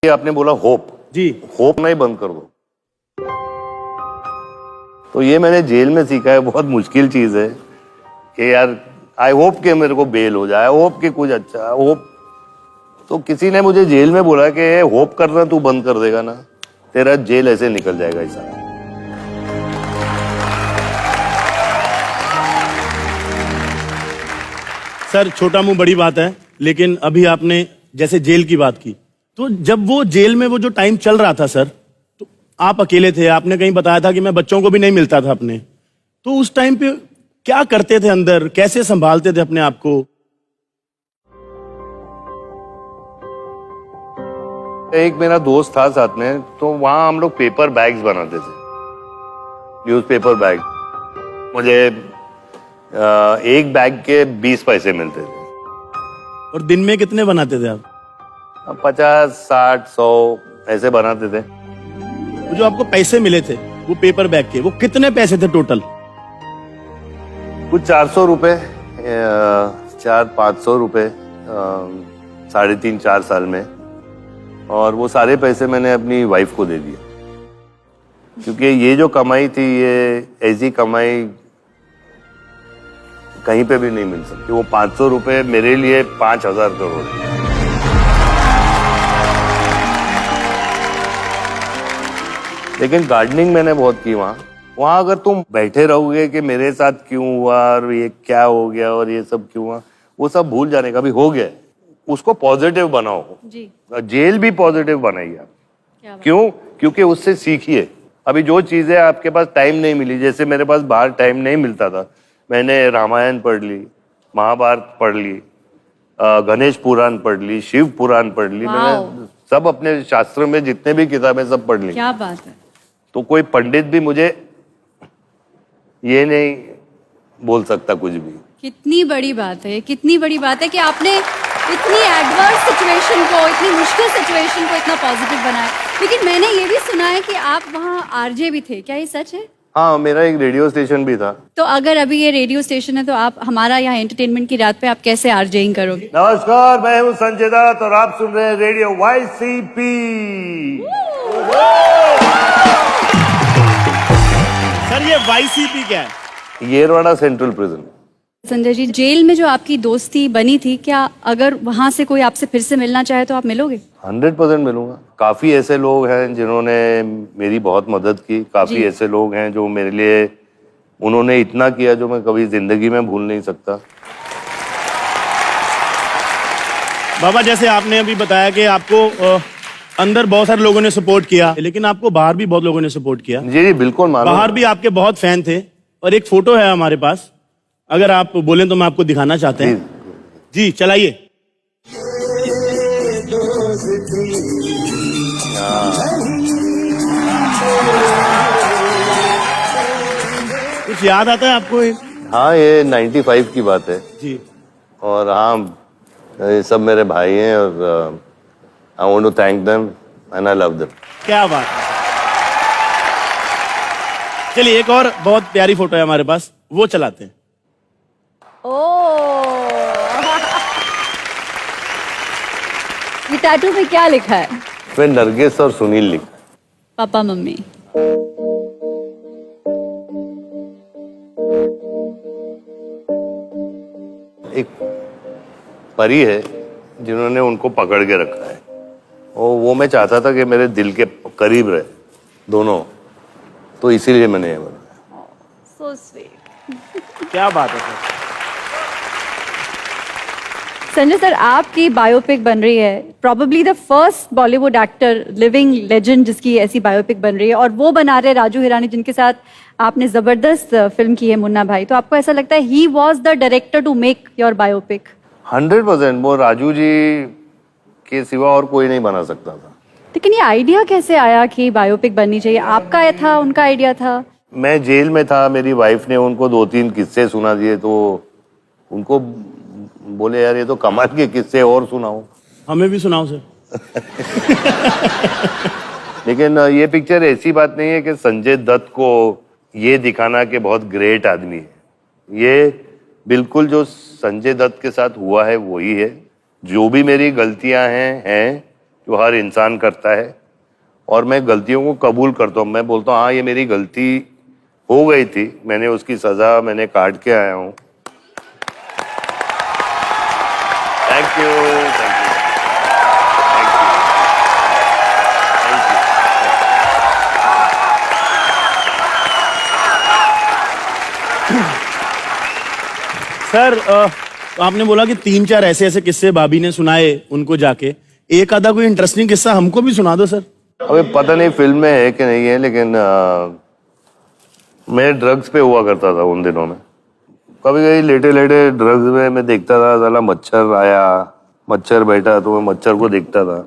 ये आपने बोला होप जी, होप नहीं बंद कर दो। तो ये मैंने जेल में सीखा है, बहुत मुश्किल चीज है कि यार आई होप कि मेरे को बेल हो जाए, होप कि कुछ अच्छा होप। तो किसी ने मुझे जेल में बोला कि होप करना तू बंद कर देगा ना, तेरा जेल ऐसे निकल जाएगा ऐसा। सर छोटा मुंह बड़ी बात है, लेकिन अभी आपने जैसे जेल की बात की, तो जब वो जेल में वो जो टाइम चल रहा था सर, तो आप अकेले थे, आपने कहीं बताया था कि मैं बच्चों को भी नहीं मिलता था अपने, तो उस टाइम पे क्या करते थे अंदर, कैसे संभालते थे अपने आप को? एक मेरा दोस्त था साथ में, तो वहां हम लोग पेपर बैग्स बनाते थे, न्यूज़पेपर बैग। मुझे एक बैग के 20 पैसे मिलते थे। और दिन में कितने बनाते थे आप? 50, 60, 100 ऐसे बनाते थे। वो जो आपको पैसे मिले थे वो पेपर बैग के, वो कितने पैसे थे टोटल? कुछ 400 रुपए, 400-500 रुपए 3.5-4 साल में। और वो सारे पैसे मैंने अपनी वाइफ को दे दिए, क्योंकि ये जो कमाई थी, ये ऐसी कमाई कहीं पे भी नहीं मिल सकती। वो 500 रुपए मेरे लिए 5,000 करोड़ है। लेकिन गार्डनिंग मैंने बहुत की वहां अगर तुम बैठे रहोगे कि मेरे साथ क्यों हुआ और ये क्या हो गया और ये सब क्यों हुआ, वो सब भूल जाने का भी हो गया। उसको पॉजिटिव बनाओ जी। जेल भी पॉजिटिव बनाइए आप। क्यों? क्योंकि उससे सीखिए। अभी जो चीजें आपके पास टाइम नहीं मिली, जैसे मेरे पास बाहर टाइम नहीं मिलता था, मैंने रामायण पढ़ ली, महाभारत पढ़ ली, गणेश पुराण पढ़ ली, शिव पुराण पढ़ ली, मैंने सब अपने शास्त्र में जितने भी किताबें सब पढ़ ली। क्या बात है। तो कोई पंडित भी मुझे ये नहीं बोल सकता कुछ भी। कितनी बड़ी बात है, कितनी बड़ी बात है कि आपने इतनी एडवर्स सिचुएशन को, इतनी मुश्किल सिचुएशन को इतना पॉजिटिव बनाया। लेकिन मैंने ये भी सुना है कि आप वहाँ आरजे भी थे, क्या ये सच है? हाँ, मेरा एक रेडियो स्टेशन भी था। तो अगर अभी ये रेडियो स्टेशन है, तो आप हमारा यहाँ एंटरटेनमेंट की रात पे आप कैसे आरजेइंग करोगे? नमस्कार, मैं हूँ संजय दत्त और आप सुन रहे हैं रेडियो YCP। सर ये YCP क्या है? Yerawada central prison. Sanjay ji, jail में जो आपकी दोस्ती बनी थी, क्या अगर वहां से कोई आपसे फिर से मिलना चाहे तो आप मिलोगे? 100% मिलूंगा। काफी ऐसे लोग हैं जिन्होंने मेरी बहुत मदद की, काफी ऐसे लोग हैं जो मेरे लिए, उन्होंने इतना किया जो मैं कभी जिंदगी में भूल नहीं सकता। बाबा, जैसे आपने अभी बताया कि आपको अंदर बहुत सारे लोगों ने सपोर्ट किया, लेकिन आपको बाहर भी बहुत लोगों ने सपोर्ट किया। जी जी बिल्कुल मानो। बाहर भी आपके बहुत फैन थे, और एक फोटो है हमारे पास, अगर आप बोलें तो मैं आपको दिखाना चाहते हैं। जी चलाइए। कुछ याद आता है आपको? हाँ, ये 95 की बात है जी। और हाँ, ये सब मेरे भाई हैं और I want to thank them and I love them. क्या बात है। चलिए एक और बहुत प्यारी फोटो है हमारे पास, वो चलाते हैं। ये टैटू में क्या लिखा है? फिर नरगिस और सुनील लिखा। Papa mummy. एक परी है जिन्होंने उनको पकड़ के रखा है, और वो मैं चाहता था कि मेरे दिल के करीब रहे दोनों, तो इसीलिए मैंने ये बनाया। So sweet. क्या बात है सर। संजय सर, आपकी बायोपिक बन रही है, probably the first Bollywood actor, living legend जिसकी ऐसी बायोपिक बन रही है, और वो बना रहे राजू हिरानी, जिनके साथ आपने जबरदस्त फिल्म की है मुन्ना भाई। तो आपको ऐसा लगता है he was the director to make your biopic? 100%। वो राजू जी के सिवा और कोई नहीं बना सकता था। लेकिन ये आइडिया कैसे आया कि बायोपिक बननी चाहिए? आपका था, उनका आइडिया था? मैं जेल में था, मेरी वाइफ ने उनको 2-3 किस्से सुना दिए, तो उनको बोले यार ये तो कमाल के किस्से, और सुनाओ। हमें भी सुनाओ सर। लेकिन ये पिक्चर ऐसी बात नहीं है कि संजय दत्त को ये दिखाना कि बहुत ग्रेट आदमी है। ये बिल्कुल जो संजय दत्त के साथ हुआ है वही है। जो भी मेरी गलतियां हैं जो हर इंसान करता है, और मैं गलतियों को कबूल करता हूँ। मैं बोलता हूँ हाँ ये मेरी गलती हो गई थी, मैंने उसकी सजा मैंने काट के आया हूँ। Thank you, thank you, sir आपने बोला कि 3-4 ऐसे ऐसे किस्से भाभी ने सुनाए उनको जाके, एक आधा कोई इंटरेस्टिंग किस्सा हमको भी सुना दो सर। अबे पता नहीं फिल्म में है कि नहीं है, लेकिन मैं ड्रग्स पे हुआ करता था उन दिनों में। कभी कभी लेटे लेटे ड्रग्स में मैं देखता था, साला मच्छर आया, मच्छर बैठा, तो मैं मच्छर को देखता था,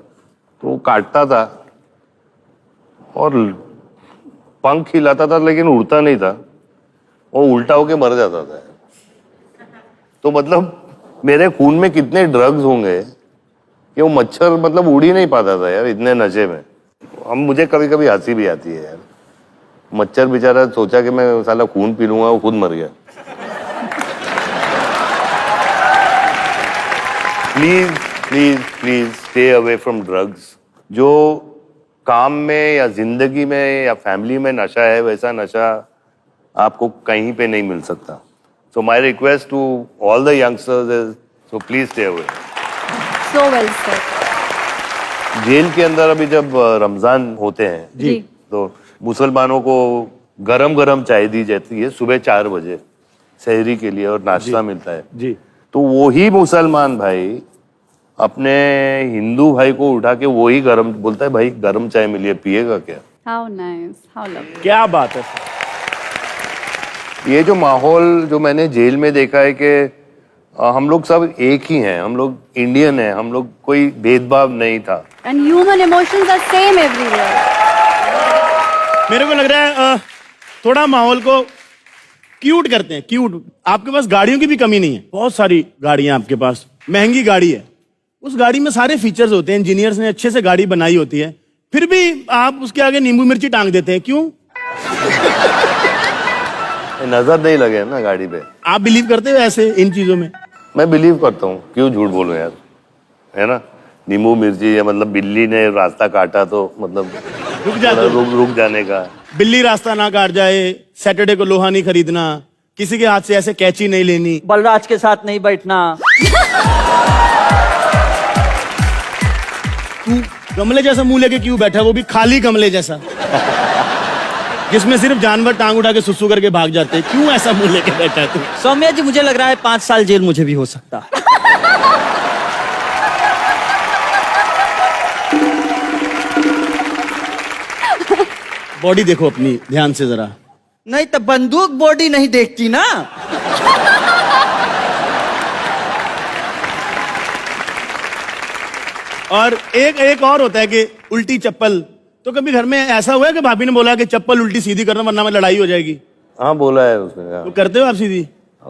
तो वो काटता था और पंख हिलाता था लेकिन उड़ता नहीं था, वो उल्टा होके मर जाता था। तो मतलब मेरे खून में कितने ड्रग्स होंगे कि वो मच्छर मतलब उड़ ही नहीं पाता था यार, इतने नशे में। हम मुझे कभी कभी हंसी भी आती है यार, मच्छर बेचारा सोचा कि मैं साला खून पी लूंगा, वो खुद मर गया। Please please please stay away from drugs. जो काम में या जिंदगी में या फैमिली में नशा है, वैसा नशा आपको कहीं पे नहीं मिल सकता। So my request to all the youngsters is, so please stay away. So well sir. जेल के अंदर अभी जब रमजान होते हैं जी। तो मुसलमानों को गरम गरम चाय दी जाती है सुबह 4 बजे सहरी के लिए, और नाश्ता मिलता है जी। तो वही मुसलमान भाई अपने हिंदू भाई को उठा के वही गरम बोलता है, भाई गरम चाय मिली है, पिएगा क्या? How nice, how lovely. क्या बात है सर। ये जो माहौल जो मैंने जेल में देखा है कि हम लोग सब एक ही हैं, हम लोग इंडियन हैं, हम लोग कोई भेदभाव नहीं था। And human emotions are same everywhere. मेरे को लग रहा है थोड़ा माहौल को क्यूट करते हैं, क्यूट। आपके पास गाड़ियों की भी कमी नहीं है, बहुत सारी गाड़ियां आपके पास, महंगी गाड़ी है, उस गाड़ी में सारे फीचर्स होते हैं, इंजीनियर्स ने अच्छे से गाड़ी बनाई होती है, फिर भी आप उसके आगे नींबू मिर्ची टांग देते हैं, क्यों? नजर नहीं लगे ना गाड़ी पे। आप बिलीव करते हो ऐसे इन चीजों में? मैं बिलीव करता हूँ, क्यों झूठ बोलूं यार, है ना। नींबू मिर्ची या मतलब बिल्ली ने रास्ता काटा तो मतलब रुक जाते हो। रुक जाने का। बिल्ली रास्ता ना काट जाए, सैटरडे को लोहा नहीं खरीदना, किसी के हाथ से ऐसे कैची नहीं लेनी, बलराज के साथ नहीं बैठना। तू गमले जैसा मुंह लेके क्यों बैठा, वो भी खाली गमले जैसा जिसमें सिर्फ जानवर टांग उठा के सुसु करके भाग जाते हैं, क्यों ऐसा मुंह लेके बैठा है तू? सौम्या जी मुझे लग रहा है 5 साल जेल मुझे भी हो सकता है। बॉडी देखो अपनी ध्यान से जरा। नहीं तो बंदूक बॉडी नहीं देखती ना। और एक और होता है कि उल्टी चप्पल, तो कभी घर में ऐसा हुआ है कि भाभी ने बोला कि चप्पल उल्टी सीधी करना वरना में लड़ाई हो जाएगी? हाँ बोला है उसने। तो करते हो आप सीधी?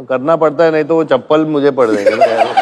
करना पड़ता है, नहीं तो वो चप्पल मुझे पड़ जाएगा ना यार।